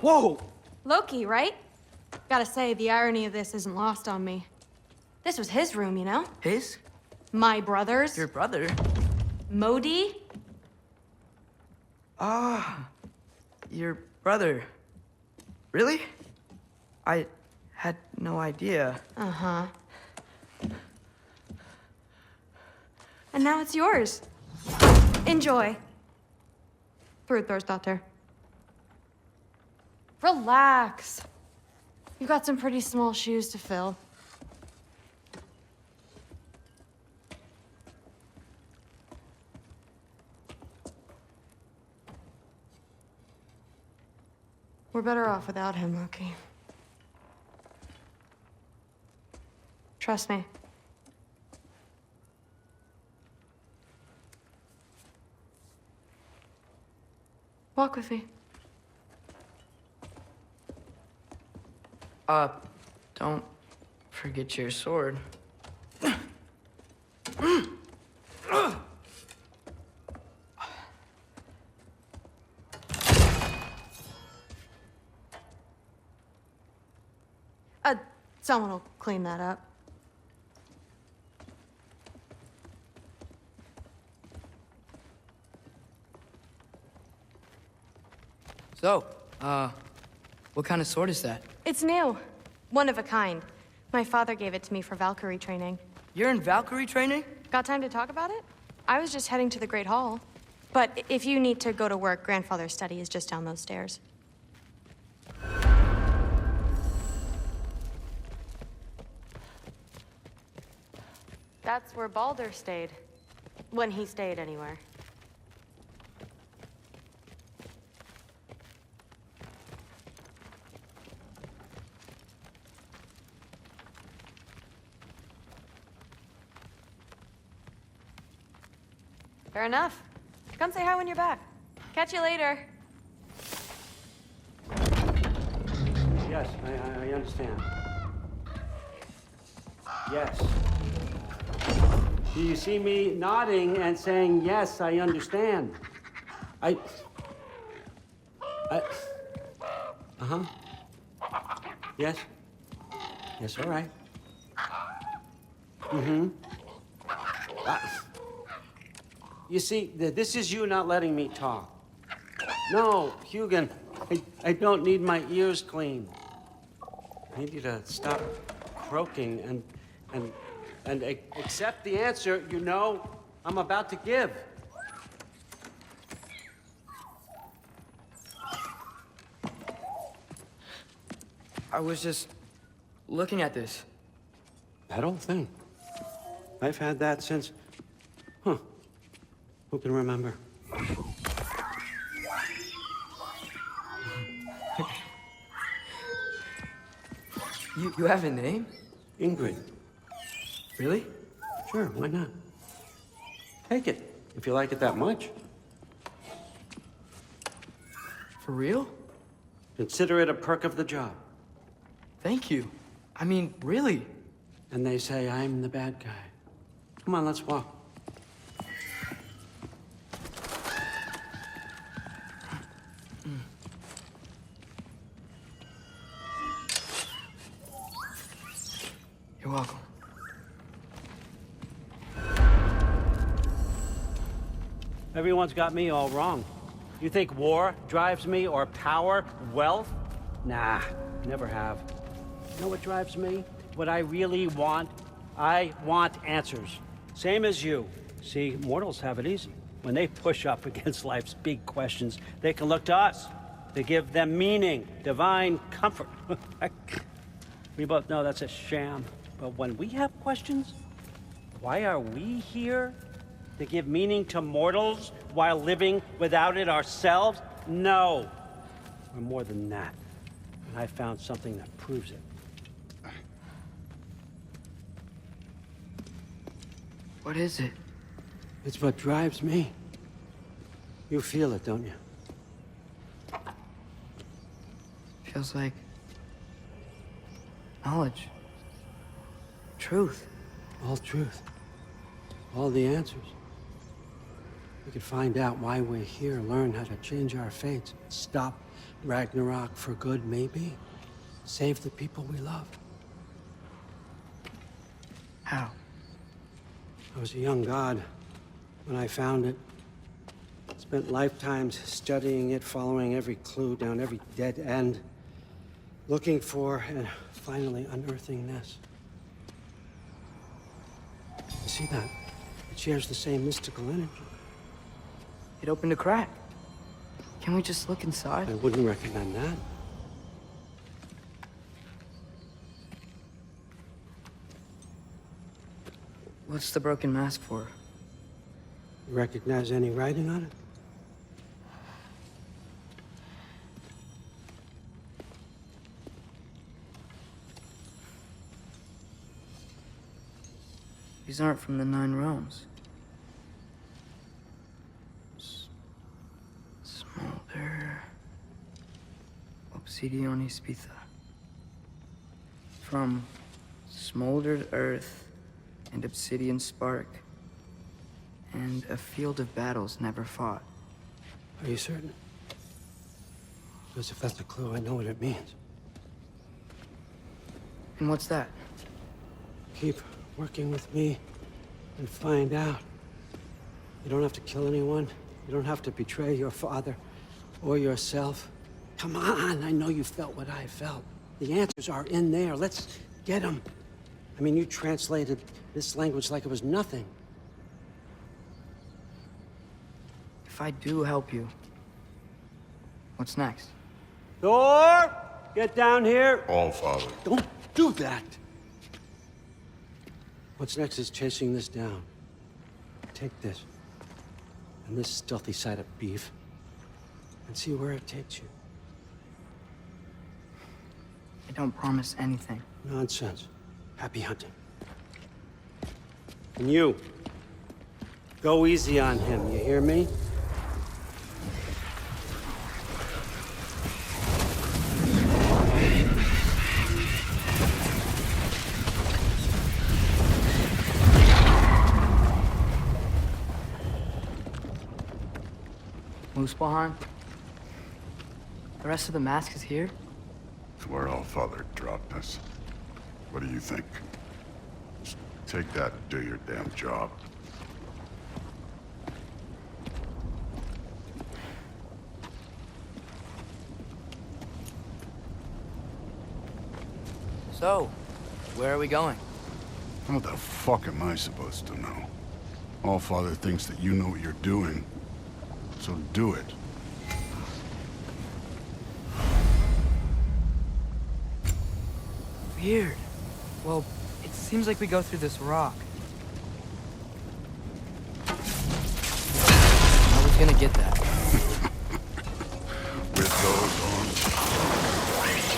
Whoa! Loki, right? Gotta say, the irony of this isn't lost on me. This was his room, you know? His? My brother's. Your brother? Modi? Ah, your brother. Really? I had no idea. Uh-huh. And now it's yours. Enjoy. Daughter. Relax. You've got some pretty small shoes to fill. We're better off without him, Loki. Trust me. Walk with me. Don't forget your sword. Someone will clean that up. So, what kind of sword is that? It's new. One of a kind. My father gave it to me for Valkyrie training. You're in Valkyrie training? Got time to talk about it? I was just heading to the Great Hall. But if you need to go to work, Grandfather's study is just down those stairs. That's where Baldur stayed. When he stayed, anywhere. Fair enough. Come say hi when you're back. Catch you later. Yes, I understand. Yes. Do you see me nodding and saying, yes, I understand? Uh-huh. Yes? Yes, all right. Mm-hmm. You see, this is you not letting me talk. No, Hugin, I don't need my ears cleaned. I need you to stop croaking and accept the answer you know I'm about to give. I was just looking at this. That old thing. I've had that since... Who can remember? You have a name? Ingrid. Really? Sure, why not? Take it, if you like it that much. For real? Consider it a perk of the job. Thank you. I mean, really. And they say I'm the bad guy. Come on, let's walk. You're welcome. Everyone's got me all wrong. You think war drives me, or power, wealth? Nah, never have. You know what drives me? What I really want? I want answers. Same as you. See, mortals have it easy. When they push up against life's big questions, they can look to us to give them meaning, divine comfort. We both know that's a sham. But when we have questions, why are we here? To give meaning to mortals while living without it ourselves? No. We're more than that. And I found something that proves it. What is it? It's what drives me. You feel it, don't you? Feels like knowledge. Truth. All truth. All the answers. We could find out why we're here, learn how to change our fates, stop Ragnarok for good, maybe. Save the people we love. How? I was a young god when I found it. Spent lifetimes studying it, following every clue down every dead end, looking for and finally unearthing this. You see that? It shares the same mystical energy. It opened a crack. Can we just look inside? I wouldn't recommend that. What's the broken mask for? You recognize any writing on it? These aren't from the Nine Realms. Smolder... Obsidione Spitha. From smoldered earth and obsidian spark, and a field of battles never fought. Are you certain? Because if that's a clue, I know what it means. And what's that? Keep working with me and find out. You don't have to kill anyone. You don't have to betray your father or yourself. Come on, I know you felt what I felt. The answers are in there. Let's get them. I mean, you translated this language like it was nothing. If I do help you, what's next? Thor! Get down here! All Father. Don't do that! What's next is chasing this down. Take this, and this stealthy side of beef, and see where it takes you. I don't promise anything. Nonsense. Happy hunting. And you, go easy on him, you hear me? Muspelheim? The rest of the mask is here? It's where All Father dropped us. What do you think? Just take that and do your damn job. So, where are we going? What the fuck am I supposed to know? All Father thinks that you know what you're doing, so do it. Weird. Well, it seems like we go through this rock. I was gonna get that. With those arms.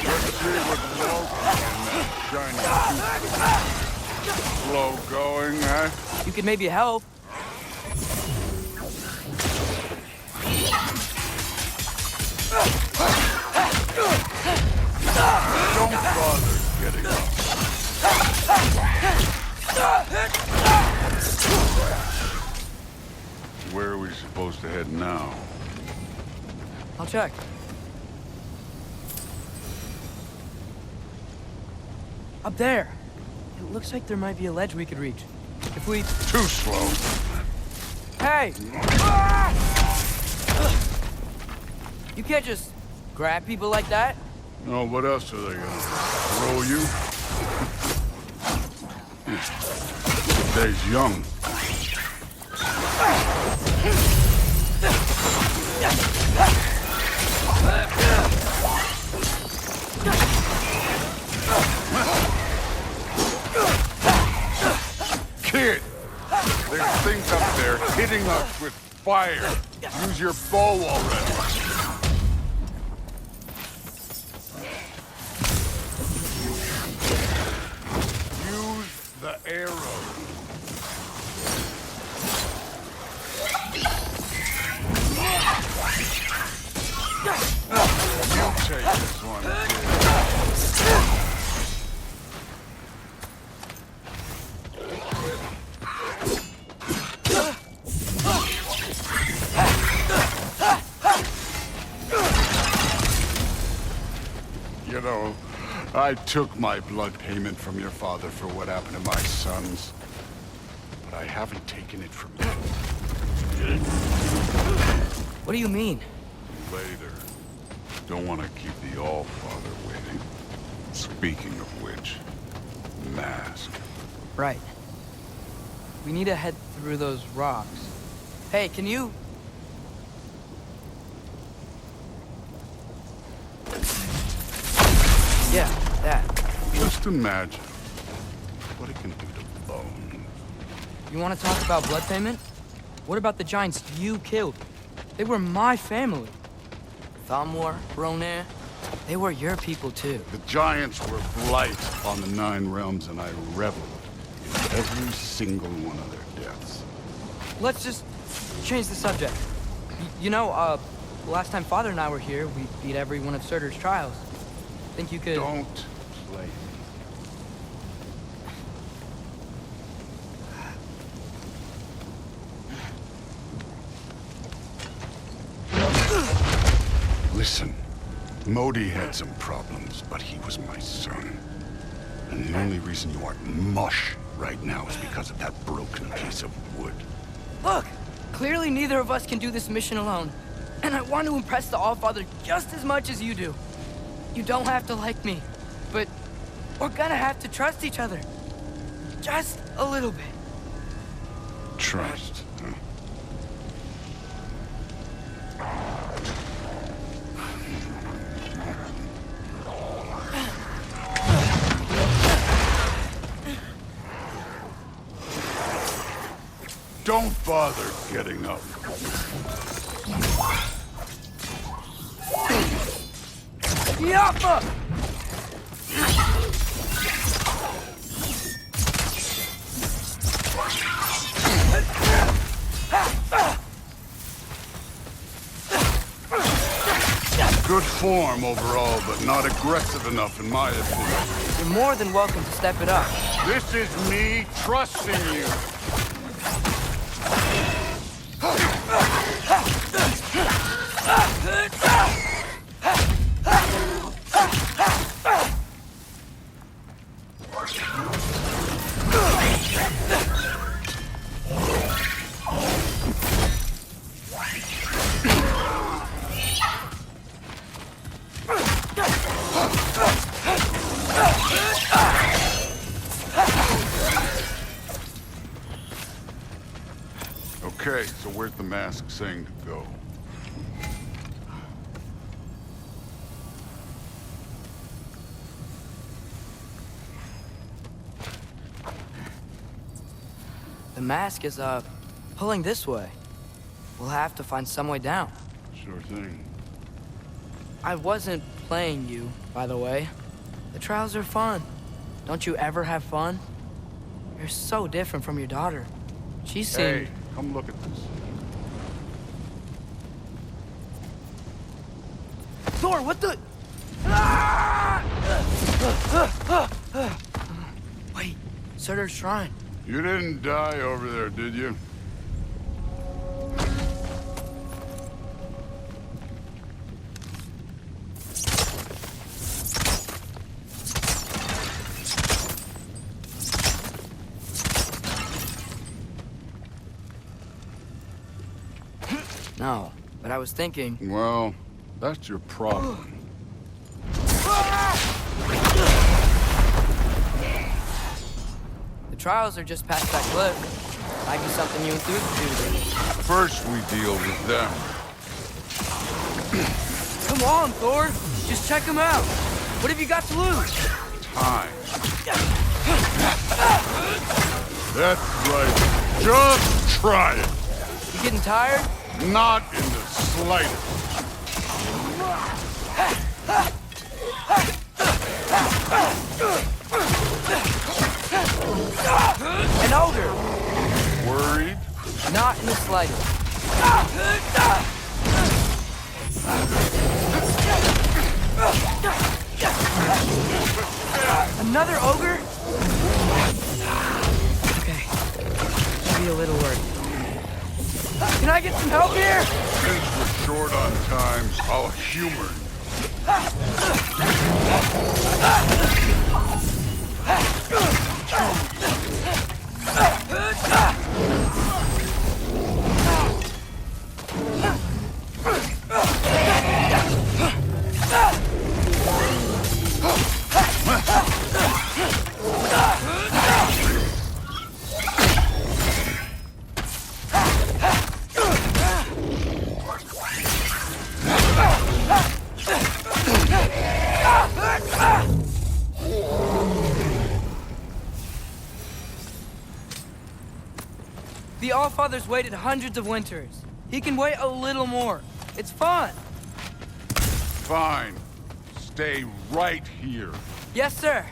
Let's see what Loki and that shiny slow going, eh? You could maybe help. Don't bother getting up. Where are we supposed to head now? I'll check. Up there. It looks like there might be a ledge we could reach. If we... Too slow. Hey! You can't just grab people like that. No, what else are they gonna throw you? Days young. Kid, there's things up there hitting us with fire. Use your bow already. The arrow. You take this one, kid. know. I took my blood payment from your father for what happened to my sons. But I haven't taken it from you. What do you mean? Later. Don't want to keep the All-Father waiting. Speaking of which, mask. Right. We need to head through those rocks. Hey, can you... Yeah, that. Just imagine what it can do to bone. You want to talk about blood payment? What about the giants you killed? They were my family. Thor, Rune, they were your people too. The giants were blight on the 9 realms, and I reveled in every single one of their deaths. Let's just change the subject. You know, last time Father and I were here, we beat every one of Surtur's trials. Think you could... Don't play me. Listen, Modi had some problems, but he was my son. And the only reason you aren't mush right now is because of that broken piece of wood. Look! Clearly neither of us can do this mission alone. And I want to impress the All-Father just as much as you do. You don't have to like me, but we're gonna have to trust each other. Just a little bit. Trust, huh? Don't bother getting up. Yappa! Good form overall, but not aggressive enough in my opinion. You're more than welcome to step it up. This is me trusting you. Okay, so where's the mask saying to go? The mask is, pulling this way. We'll have to find some way down. Sure thing. I wasn't playing you, by the way. The trials are fun. Don't you ever have fun? You're so different from your daughter. She seemed... Hey, come look at this. Thor, what the... Wait, Surtur's shrine. You didn't die over there, did you? No, but I was thinking... Well, that's your problem. The trials are just past that cliff. Might be something you and Thor could do. First, we deal with them. Come on, Thor. Just check them out. What have you got to lose? Time. That's right. Just try it. You getting tired? Not in the slightest. An ogre. Worried? Not in the slightest. Another ogre? Okay. Should be a little worried. Can I get some help here? Since we're short on time, I'll humor you. The Allfather's waited hundreds of winters. He can wait a little more. It's fun. Fine. Stay right here. Yes, sir.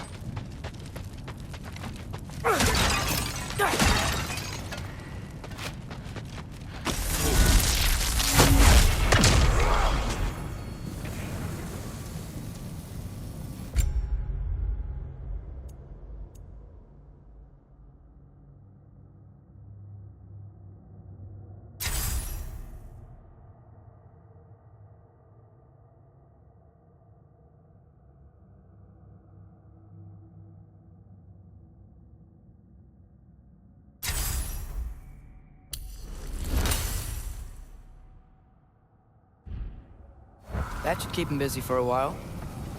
That should keep him busy for a while.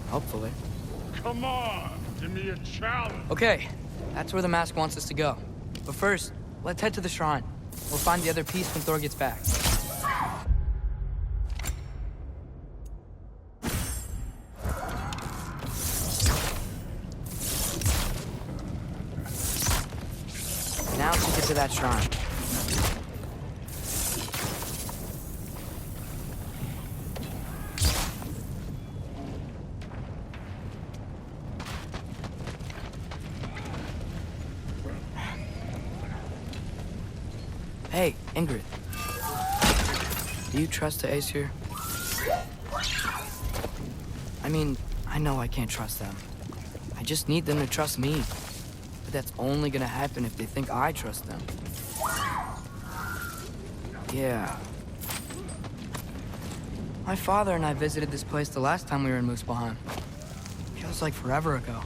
Hopefully. Come on, give me a challenge. Okay, that's where the mask wants us to go. But first, let's head to the shrine. We'll find the other piece when Thor gets back. Now to get to that shrine. Hey, Ingrid. Do you trust the Ace here? I mean, I know I can't trust them. I just need them to trust me. But that's only gonna happen if they think I trust them. Yeah. My father and I visited this place the last time we were in Muspelheim. Feels like forever ago.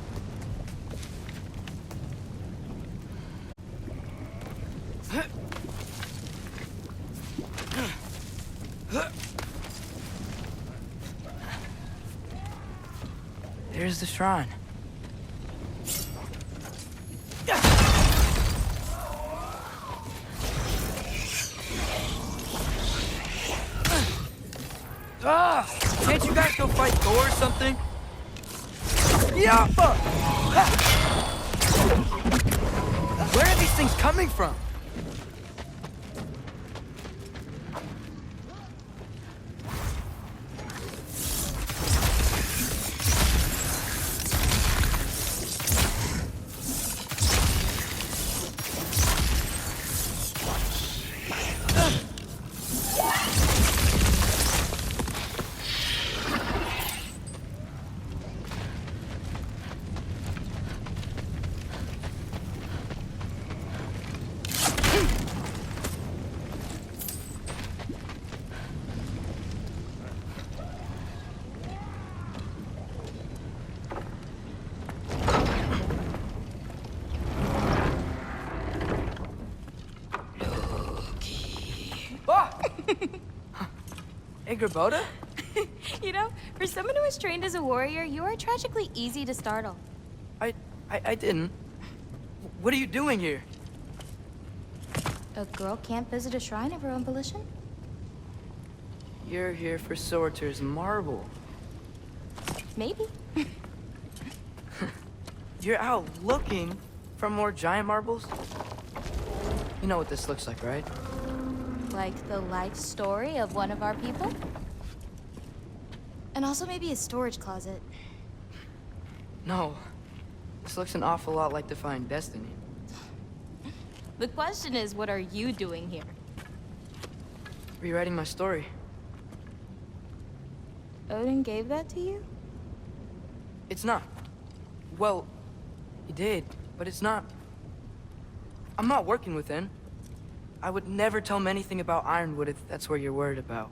There's the shrine. Can't you guys go fight Thor or something? Yeah! Where are these things coming from? Ingrid? You know, for someone who was trained as a warrior, you are tragically easy to startle. I didn't. What are you doing here? A girl can't visit a shrine of her own volition? You're here for Sorter's marble. Maybe. You're out looking for more giant marbles? You know what this looks like, right? Like the life story of one of our people? And also maybe a storage closet. No. This looks an awful lot like Defying Destiny. The question is, what are you doing here? Rewriting my story. Odin gave that to you? It's not. Well, he did, but it's not. I'm not working with him. I would never tell him anything about Ironwood if that's what you're worried about.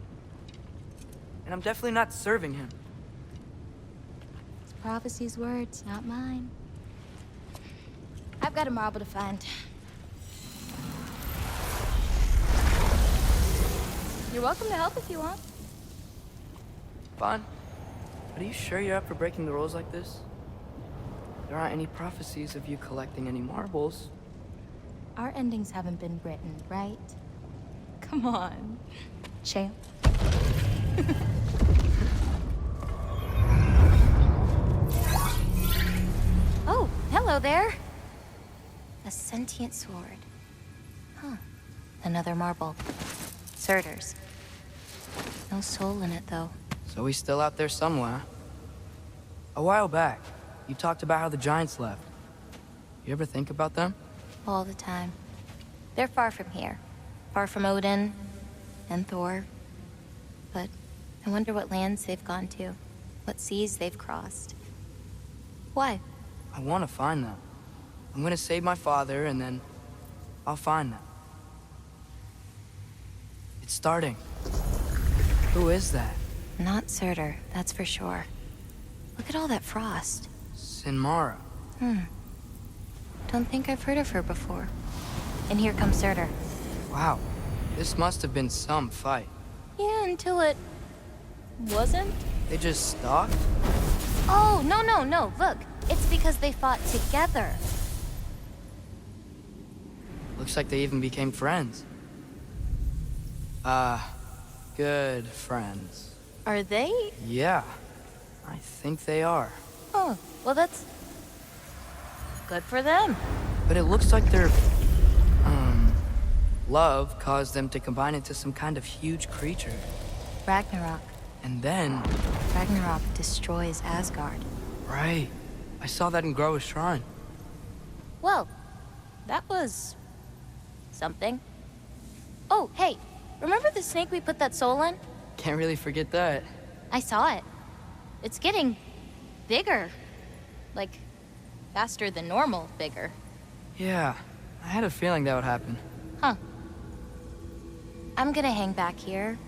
And I'm definitely not serving him. prophecy's words, not mine. I've got a marble to find. You're welcome to help if you want. Fine. But are you sure you're up for breaking the rules like this? There aren't any prophecies of you collecting any marbles. Our endings haven't been written, right? Come on, champ. Oh, hello there. A sentient sword. Huh. Another marble. Surtur's. No soul in it, though. So he's still out there somewhere. A while back, you talked about how the giants left. You ever think about them? All the time. They're far from here. Far from Odin and Thor. But I wonder what lands they've gone to. What seas they've crossed. Why? I want to find them. I'm gonna save my father, and then I'll find them. It's starting. Who is that? Not Surtur, that's for sure. Look at all that frost. Sinmara. Don't think I've heard of her before. And here comes Surtur. Wow. This must have been some fight. Yeah, until it... wasn't? They just stalked? Oh, no. Look, it's because they fought together. Looks like they even became friends. Good friends. Are they? Yeah, I think they are. Oh, well that's... good for them. But it looks like their, love caused them to combine into some kind of huge creature. Ragnarok. And then... Ragnarok destroys Asgard. Right. I saw that in Groa's shrine. Well, that was... something. Oh, hey, remember the snake we put that soul in? Can't really forget that. I saw it. It's getting bigger. Like, faster than normal bigger. Yeah, I had a feeling that would happen. Huh. I'm gonna hang back here.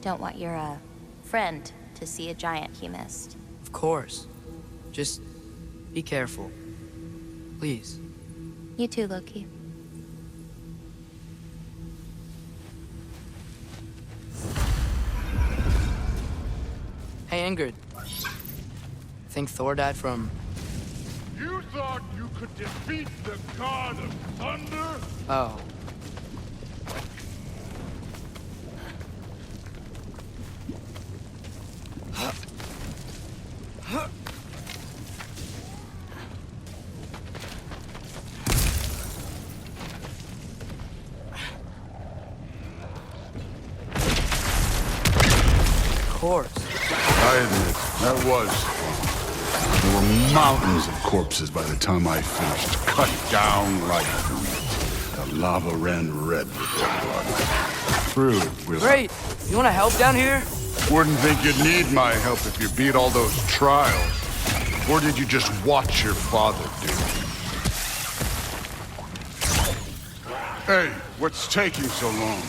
Don't want your, friend to see a giant he missed. Of course. Just be careful. Please. You too, Loki. Hey, Ingrid. Think Thor died from... You thought you could defeat the god of thunder? Oh. Of course. I admit, that was. There were mountains of corpses by the time I finished, cut down like wheat. The lava ran red with their blood. True, really. Great! You want to help down here? Wouldn't think you'd need my help if you beat all those trials. Or did you just watch your father do it? Hey, what's taking so long?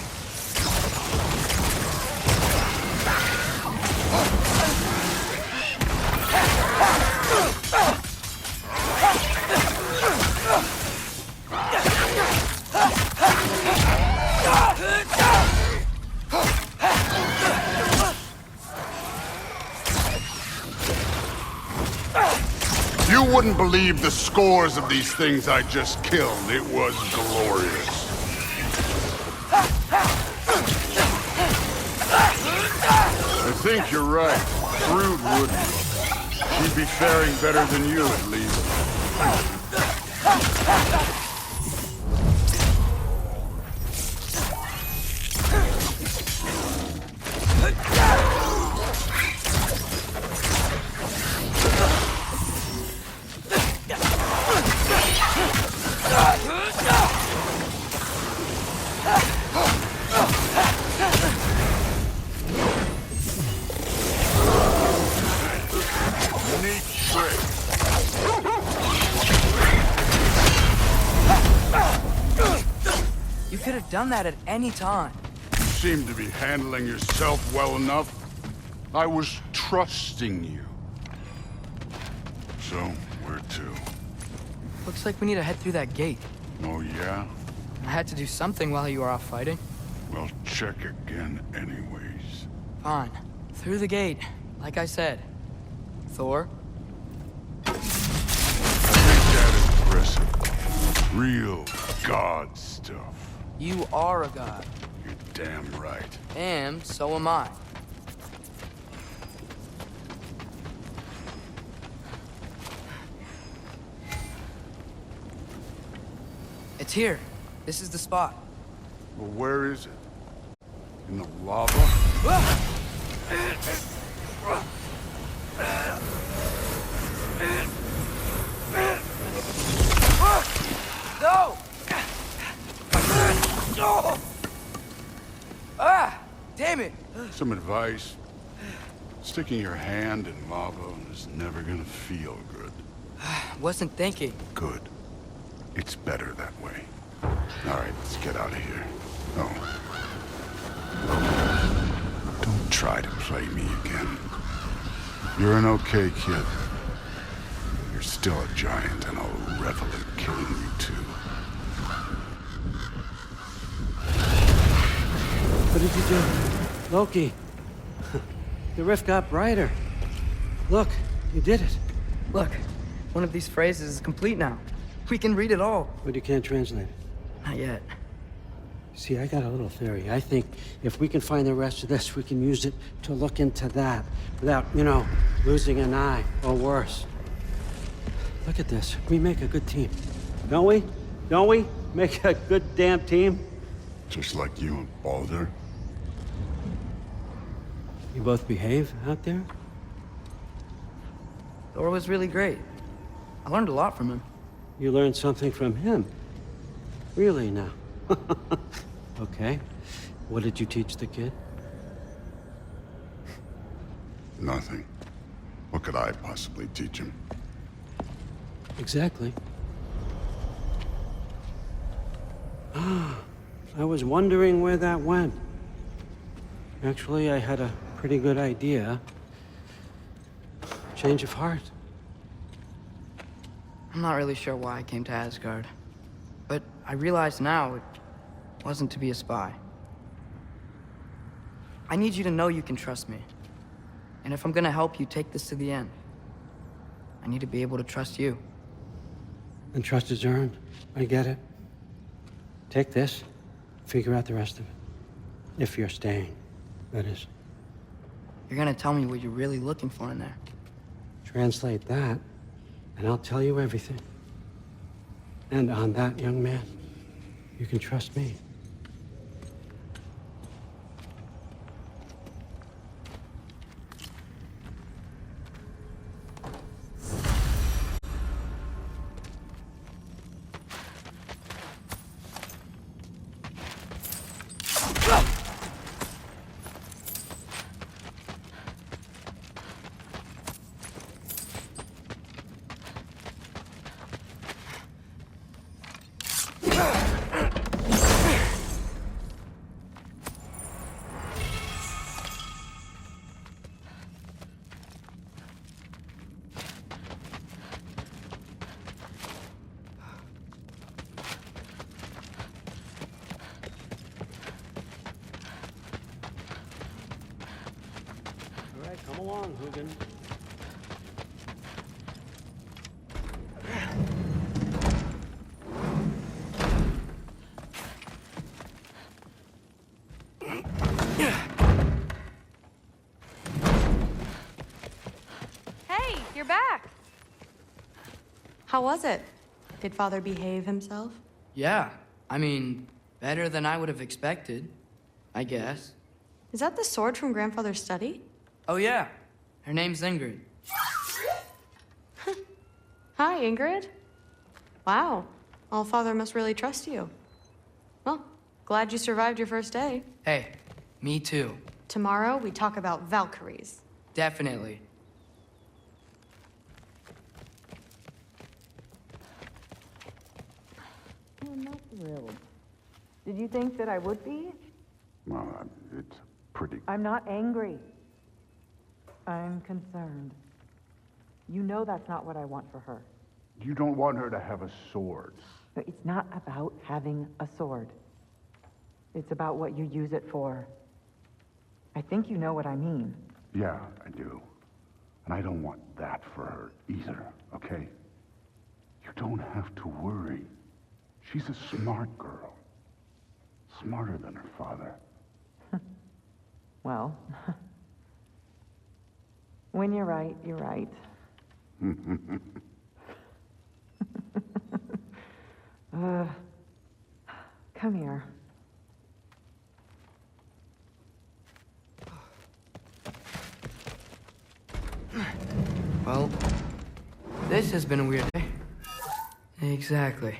You wouldn't believe the scores of these things I just killed. It was glorious. I think you're right. Brood wouldn't. She'd be faring better than you, at least. You could have done that at any time. You seem to be handling yourself well enough. I was trusting you. So, where to? Looks like we need to head through that gate. Oh, yeah? I had to do something while you were off fighting. Well, check again anyways. Fine. Through the gate, like I said. Thor? I think that impressive. Real god stuff. You are a god. You're damn right. And so am I. It's here. This is the spot. Well, where is it? In the lava? No! Ah! Damn it! Some advice. Sticking your hand in lava is never gonna feel good. Wasn't thinking. Good. It's better that way. All right, let's get out of here. Oh. Don't try to play me again. You're an okay kid. You're still a giant, and I'll revel in killing you too. What did you do? Loki. The rift got brighter. Look, you did it. Look, one of these phrases is complete now. We can read it all. But you can't translate it. Not yet. See, I got a little theory. I think if we can find the rest of this, we can use it to look into that without, you know, losing an eye or worse. Look at this. We make a good team. Don't we? Don't we? Make a good damn team? Just like you and Baldur. You both behave out there? Thor was really great. I learned a lot from him. You learned something from him? Really now? Okay. What did you teach the kid? Nothing. What could I possibly teach him? Exactly. I was wondering where that went. Actually, I had a pretty good idea. Change of heart. I'm not really sure why I came to Asgard. But I realize now it wasn't to be a spy. I need you to know you can trust me. And if I'm gonna help you take this to the end, I need to be able to trust you. And trust is earned. I get it. Take this, figure out the rest of it. If you're staying, that is. You're gonna tell me what you're really looking for in there. Translate that, and I'll tell you everything. And on that, young man, you can trust me. All right, come along, Hugin. Hey, you're back. How was it? Did Father behave himself? Yeah, I mean, better than I would have expected, I guess. Is that the sword from Grandfather's study? Oh yeah, her name's Ingrid. Hi, Ingrid. Wow, Allfather must really trust you. Well, glad you survived your first day. Hey, me too. Tomorrow, we talk about Valkyries. Definitely. I'm not thrilled. Did you think that I would be? Well, it's pretty... I'm not angry. I'm concerned. You know that's not what I want for her. You don't want her to have a sword. But it's not about having a sword. It's about what you use it for. I think you know what I mean. Yeah, I do. And I don't want that for her either, okay? You don't have to worry. She's a smart girl. Smarter than her father. Well, when you're right, you're right. Come here. Well, this has been a weird day. Exactly.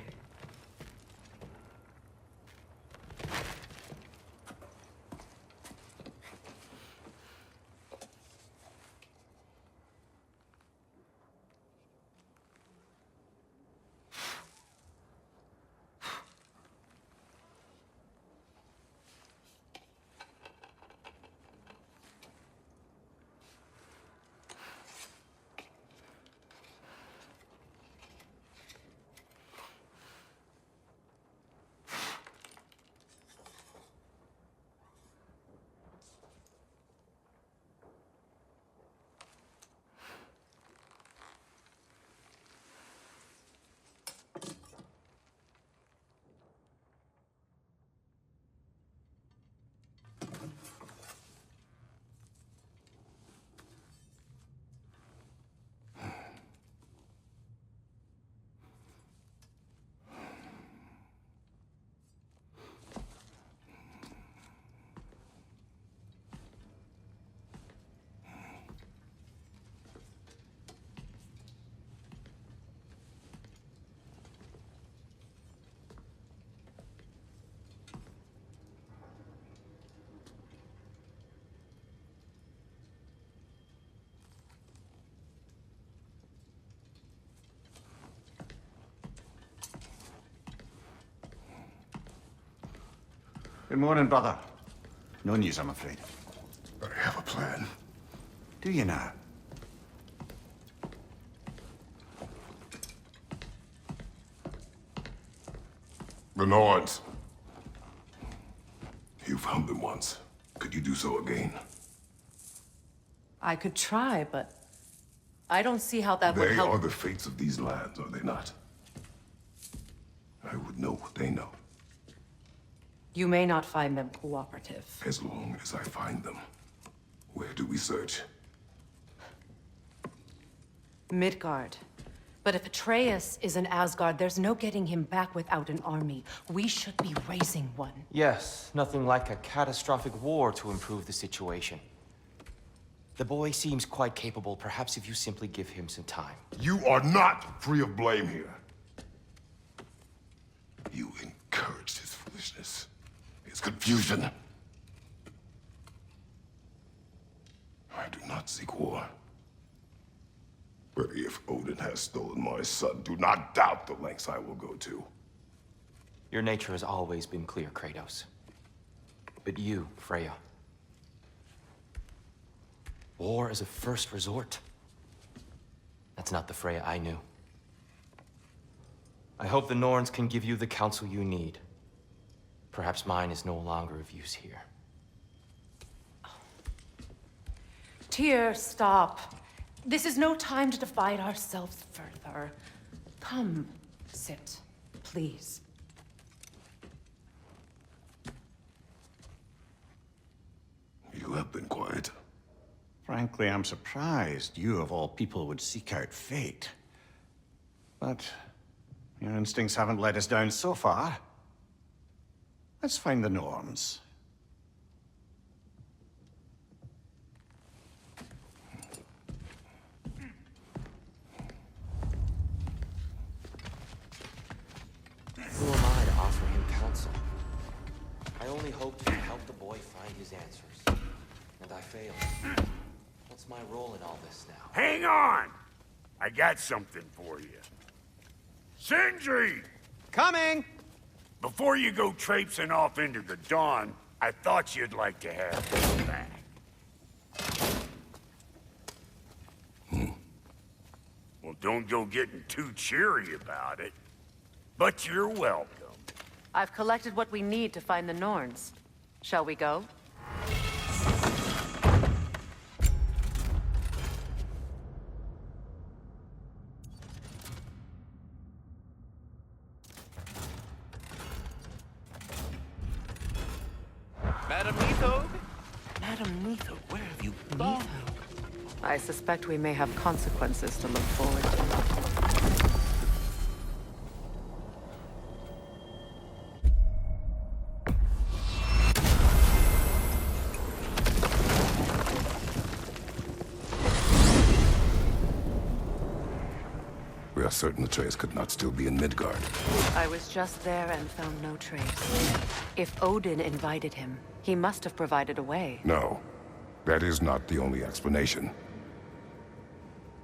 Good morning, brother. No news, I'm afraid. I have a plan. Do you now? The Norns. You found them once. Could you do so again? I could try, but I don't see how that would They help. are the fates of these lands, are they not? I would know what they know. You may not find them cooperative. As long as I find them. Where do we search? Midgard. But if Atreus is in Asgard, there's no getting him back without an army. We should be raising one. Yes, nothing like a catastrophic war to improve the situation. The boy seems quite capable. Perhaps if you simply give him some time. You are not free of blame here. You encouraged his foolishness. His confusion. I do not seek war. But if Odin has stolen my son, do not doubt the lengths I will go to. Your nature has always been clear, Kratos. But you, Freya. War is a first resort. That's not the Freya I knew. I hope the Norns can give you the counsel you need. Perhaps mine is no longer of use here. Tyr, stop. This is no time to divide ourselves further. Come, sit, please. You have been quiet. Frankly, I'm surprised you, of all people, would seek out fate. But your instincts haven't let us down so far. Let's find the Norns. Who am I to offer him counsel? I only hope to help the boy find his answers. And I failed. What's my role in all this now? Hang on! I got something for you. Sindri! Coming! Before you go traipsing off into the dawn, I thought you'd like to have this back. don't go getting too cheery about it. But you're welcome. I've collected what we need to find the Norns. Shall we go? Madam Neathode? Madam Neathode, where have you gone? I suspect we may have consequences to look forward to. We are certain Atreus could not still be in Midgard. I was just there and found no trace. If Odin invited him, he must have provided a way. No, that is not the only explanation.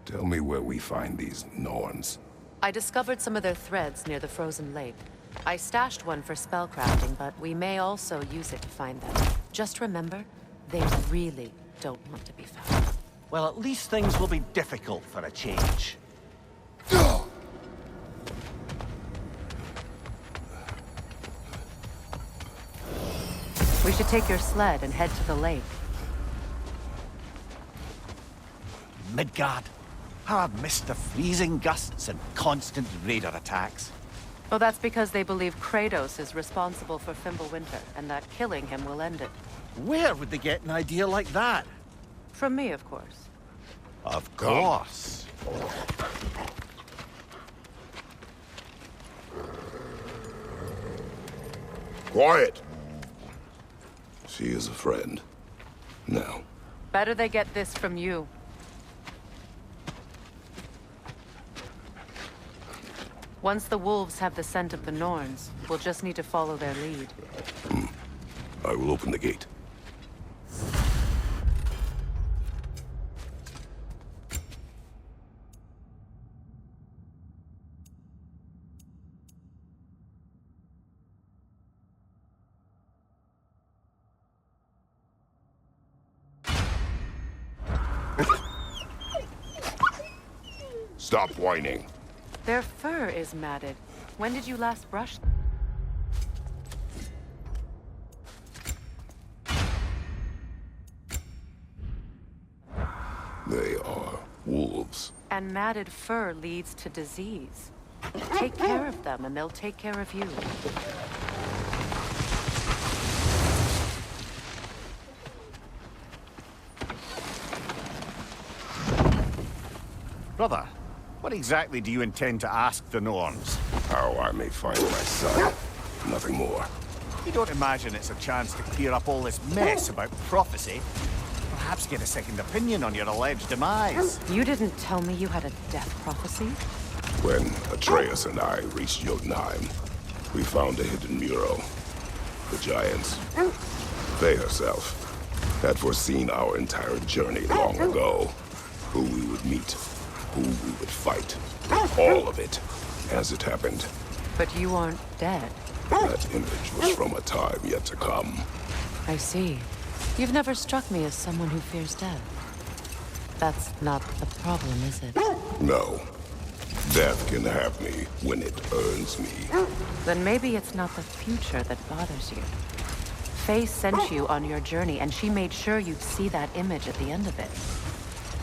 Tell me where we find these Norns. I discovered some of their threads near the frozen lake. I stashed one for spellcrafting, but we may also use it to find them. Just remember, they really don't want to be found. Well, at least things will be difficult for a change. We should take your sled and head to the lake. Midgard. How I've missed the freezing gusts and constant raider attacks. Well, that's because they believe Kratos is responsible for Fimbulwinter, and that killing him will end it. Where would they get an idea like that? From me, of course. Of course. Quiet! She is a friend. Now. Better they get this from you. Once the wolves have the scent of the Norns, we'll just need to follow their lead. I will open the gate. Stop whining. Their fur is matted. When did you last brush them? They are wolves. And matted fur leads to disease. Take care of them, and they'll take care of you. Brother, what exactly do you intend to ask the Norns? How I may find my son. Nothing more. You don't imagine it's a chance to clear up all this mess about prophecy? Perhaps get a second opinion on your alleged demise. You didn't tell me you had a death prophecy? When Atreus and I reached Jotunheim, we found a hidden mural. The giants, they herself, had foreseen our entire journey long ago. Who we would meet, who we would fight. All of it, as it happened. But you aren't dead. That image was from a time yet to come. I see. You've never struck me as someone who fears death. That's not the problem, is it? No. Death can have me when it earns me. Then maybe it's not the future that bothers you. Faye sent you on your journey, and she made sure you'd see that image at the end of it.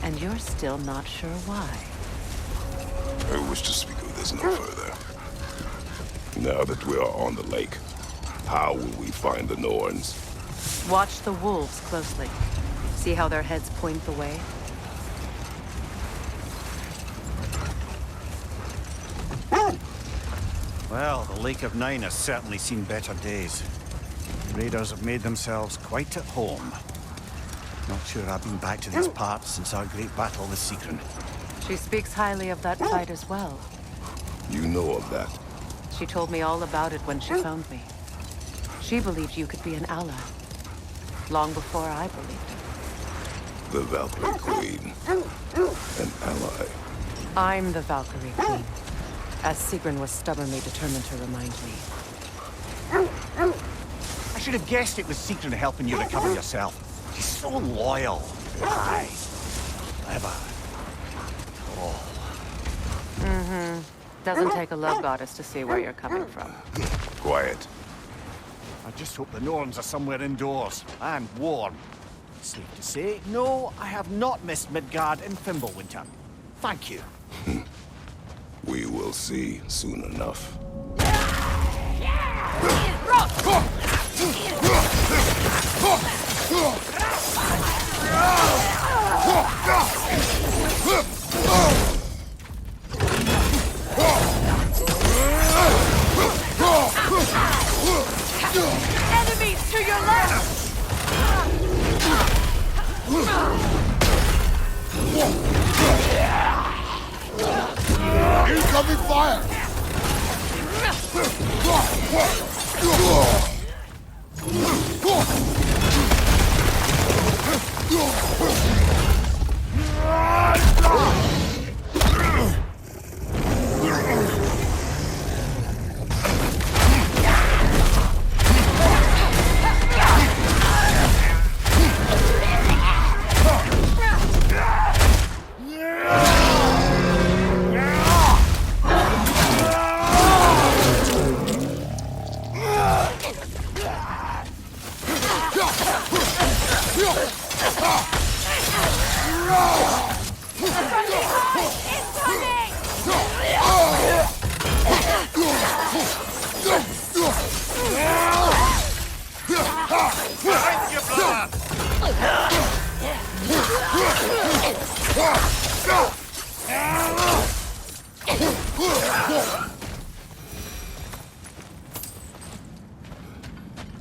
And you're still not sure why. I wish to speak of this no further. Now that we are on the lake, how will we find the Norns? Watch the wolves closely. See how their heads point the way? Well, the Lake of Nine has certainly seen better days. Raiders have made themselves quite at home. Not sure I've been back to these parts since our great battle with Sigrun. She speaks highly of that fight as well. You know of that? She told me all about it when she found me. She believed you could be an ally. Long before I believed it. The Valkyrie Queen. An ally. I'm the Valkyrie Queen. As Sigrun was stubbornly determined to remind me. I should have guessed it was Sigrun helping you recover yourself. She's so loyal. Aye. Clever. Oh. Doesn't take a love goddess to see where you're coming from. Quiet. I just hope the Norns are somewhere indoors and warm. Safe to say, no, I have not missed Midgard in Fimbulwinter. Thank you. We will see soon enough. Enemies to your left! Incoming fire!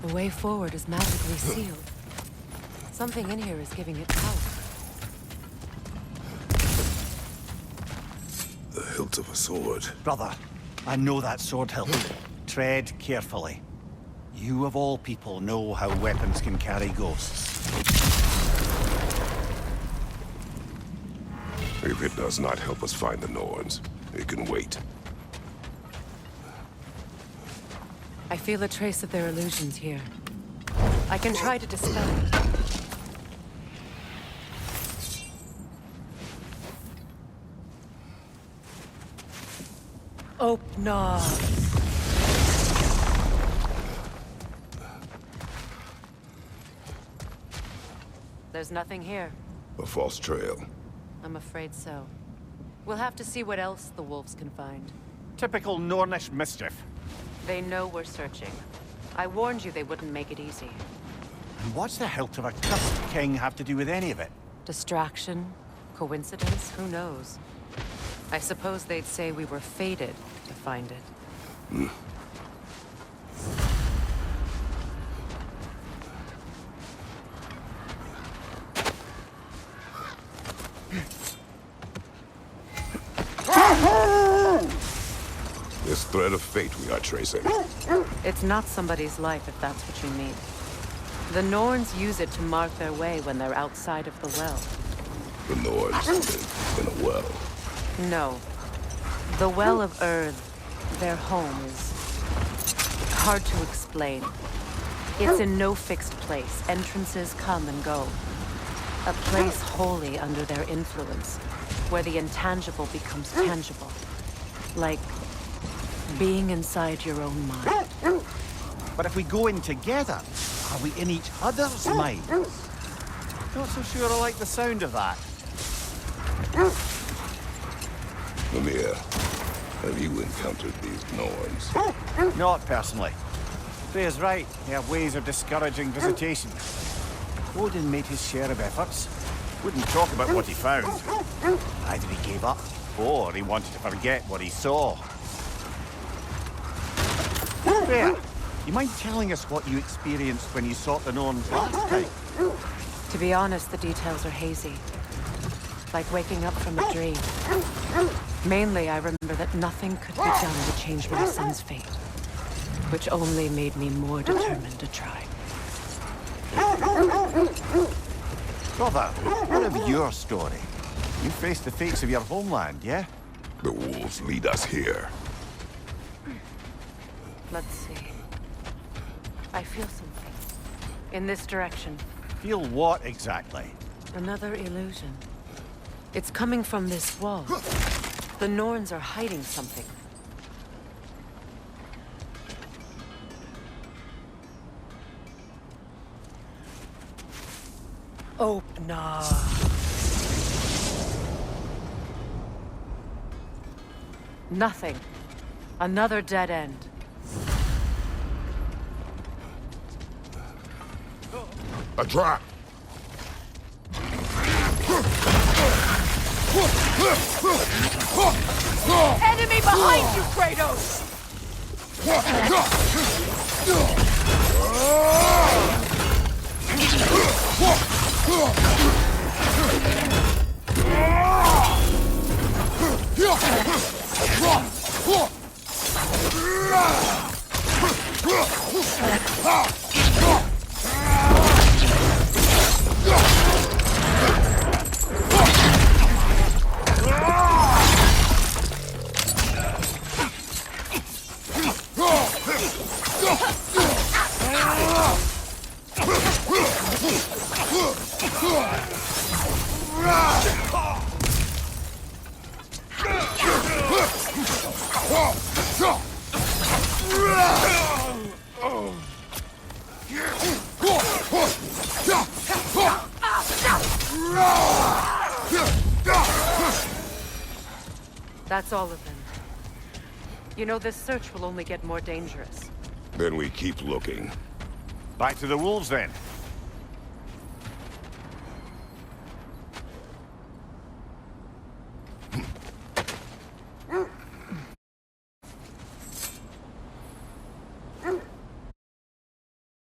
The way forward is magically sealed. Something in here is giving it power. The hilt of a sword. Brother, I know that sword hilt. Tread carefully. You of all people know how weapons can carry ghosts. If it does not help us find the Norns, it can wait. I feel a trace of their illusions here. I can try to dispel it. Open up. There's nothing here. A false trail. I'm afraid so. We'll have to see what else the wolves can find. Typical Nornish mischief. They know we're searching. I warned you they wouldn't make it easy. And what's the hilt of a cursed king have to do with any of it? Distraction? Coincidence? Who knows? I suppose they'd say we were fated to find it. This thread of fate we are tracing. It's not somebody's life, if that's what you mean. The Norns use it to mark their way when they're outside of the well. The Norns live in a well. No. The Well of Earth, their home, is hard to explain. It's in no fixed place. Entrances come and go. A place wholly under their influence, where the intangible becomes tangible. Like being inside your own mind. But if we go in together, are we in each other's mind? Not so sure I like the sound of that. Mimir, have you encountered these Norns? Not personally. Freya's right. They have ways of discouraging visitation. Odin made his share of efforts. Wouldn't talk about what he found. Either he gave up, or he wanted to forget what he saw. Freya, you mind telling us what you experienced when you sought the Norns last time? To be honest, the details are hazy. Like waking up from a dream. Mainly, I remember that nothing could be done to change my son's fate. Which only made me more determined to try. Brother, what of your story? You faced the fates of your homeland, yeah? The wolves lead us here. Let's see. I feel something. In this direction. Feel what exactly? Another illusion. It's coming from this wall. The Norns are hiding something. Open up. Nothing. Another dead end. A trap! Enemy behind you, Kratos! That's all of them. You know, this search will only get more dangerous. Then we keep looking. Back to the wolves, then.